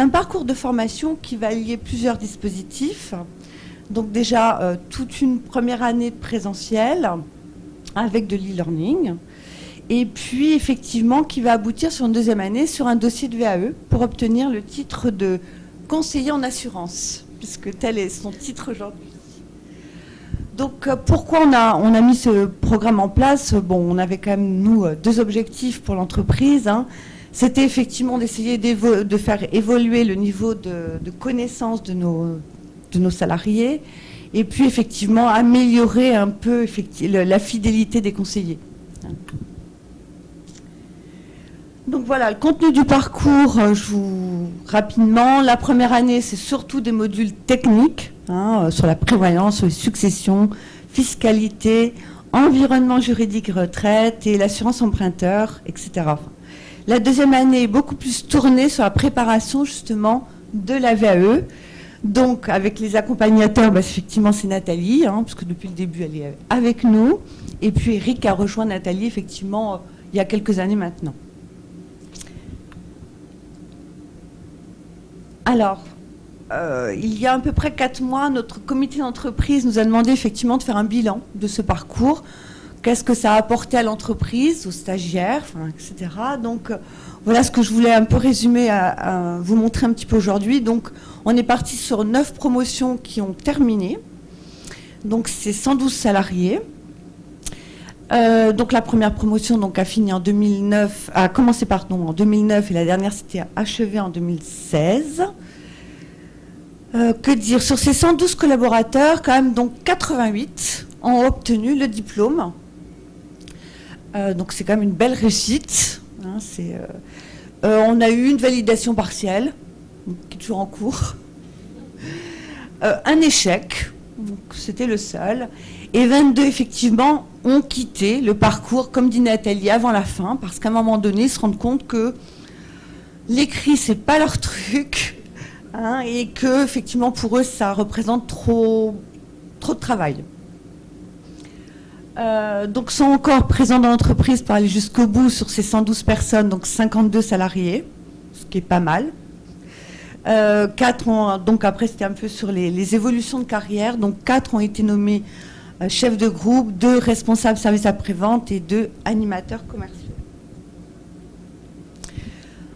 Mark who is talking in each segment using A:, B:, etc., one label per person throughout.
A: un parcours de formation qui va lier plusieurs dispositifs. Donc déjà, toute une première année de présentiel avec de l'e-learning. Et puis, effectivement, qui va aboutir sur une deuxième année sur un dossier de VAE pour obtenir le titre de conseiller en assurance, puisque tel est son titre aujourd'hui. Donc, pourquoi on a mis ce programme en place? Bon, on avait quand même, nous, deux objectifs pour l'entreprise. C'était effectivement d'essayer de faire évoluer le niveau de connaissance de nos salariés, et puis, effectivement, améliorer un peu la fidélité des conseillers. Donc voilà, le contenu du parcours, rapidement, la première année, c'est surtout des modules techniques, sur la prévoyance, sur les successions, fiscalité, environnement juridique retraite et l'assurance emprunteur, etc. La deuxième année est beaucoup plus tournée sur la préparation justement de la VAE. Donc avec les accompagnateurs, effectivement c'est Nathalie, puisque depuis le début elle est avec nous. Et puis Eric a rejoint Nathalie effectivement il y a quelques années maintenant. Alors, il y a à peu près 4 mois, notre comité d'entreprise nous a demandé effectivement de faire un bilan de ce parcours. Qu'est-ce que ça a apporté à l'entreprise, aux stagiaires, etc. Donc, voilà ce que je voulais un peu résumer, vous montrer un petit peu aujourd'hui. Donc, on est parti sur 9 promotions qui ont terminé. Donc, c'est 112 salariés. Donc, la première promotion a fini en 2009, a commencé en 2009 et la dernière s'était achevée en 2016. Que dire? Sur ces 112 collaborateurs, quand même, donc 88 ont obtenu le diplôme. Donc c'est quand même une belle réussite. On a eu une validation partielle, qui est toujours en cours. Un échec, c'était le seul. Et 22, effectivement, ont quitté le parcours, comme dit Nathalie, avant la fin, parce qu'à un moment donné, ils se rendent compte que l'écrit, c'est pas leur truc. Et que, effectivement, pour eux, ça représente trop de travail. Donc, sont encore présents dans l'entreprise pour aller jusqu'au bout sur ces 112 personnes, donc 52 salariés, ce qui est pas mal. 4 ont, donc après, c'était un peu sur les évolutions de carrière. Donc, 4 ont été nommés chefs de groupe, 2 responsables services après-vente et 2 animateurs commerciaux.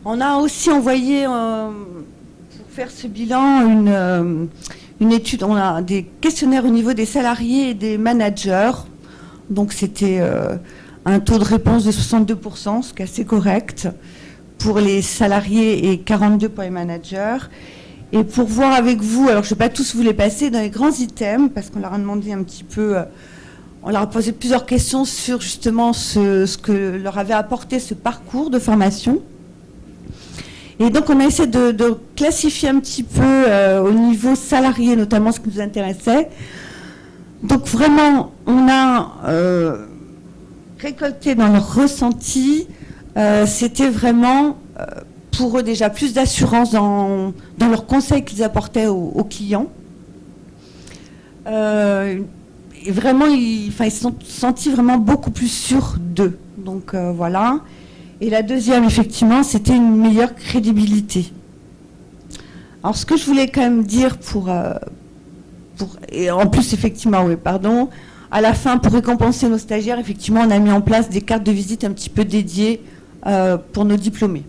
A: On a aussi envoyé... faire ce bilan, une étude, on a des questionnaires au niveau des salariés et des managers. Donc c'était un taux de réponse de 62%, ce qui est assez correct pour les salariés et 42% pour les managers. Et pour voir avec vous, alors je ne vais pas tous vous les passer, dans les grands items, parce qu'on leur a demandé un petit peu, on leur a posé plusieurs questions sur justement ce que leur avait apporté ce parcours de formation. Et donc, on a essayé de classifier un petit peu au niveau salarié, notamment ce qui nous intéressait. Donc, vraiment, on a récolté dans leur ressenti, c'était vraiment, pour eux déjà, plus d'assurance dans leurs conseils qu'ils apportaient aux clients. Et vraiment, ils se sont sentis vraiment beaucoup plus sûrs d'eux. Donc, voilà. Et la deuxième, effectivement, c'était une meilleure crédibilité. Alors, ce que je voulais quand même dire et en plus, effectivement, oui, pardon, à la fin, pour récompenser nos stagiaires, effectivement, on a mis en place des cartes de visite un petit peu dédiées pour nos diplômés.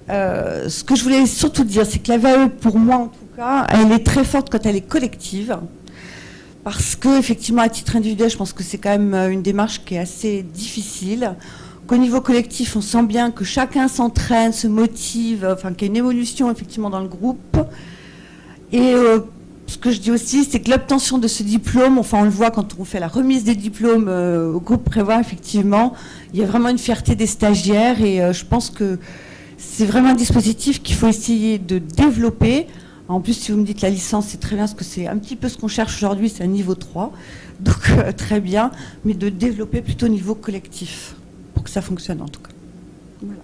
A: Ce que je voulais surtout dire, c'est que la VAE, pour moi en tout cas, elle est très forte quand elle est collective. Parce que, effectivement, à titre individuel, je pense que c'est quand même une démarche qui est assez difficile. Qu'au niveau collectif, on sent bien que chacun s'entraîne, se motive, qu'il y a une évolution effectivement dans le groupe. Et ce que je dis aussi, c'est que l'obtention de ce diplôme, on le voit quand on fait la remise des diplômes au groupe Prévoit, effectivement, il y a vraiment une fierté des stagiaires et je pense que c'est vraiment un dispositif qu'il faut essayer de développer. En plus, si vous me dites la licence, c'est très bien, parce que c'est un petit peu ce qu'on cherche aujourd'hui, c'est un niveau 3, donc très bien, mais de développer plutôt au niveau collectif. Pour que ça fonctionne en tout cas. Voilà.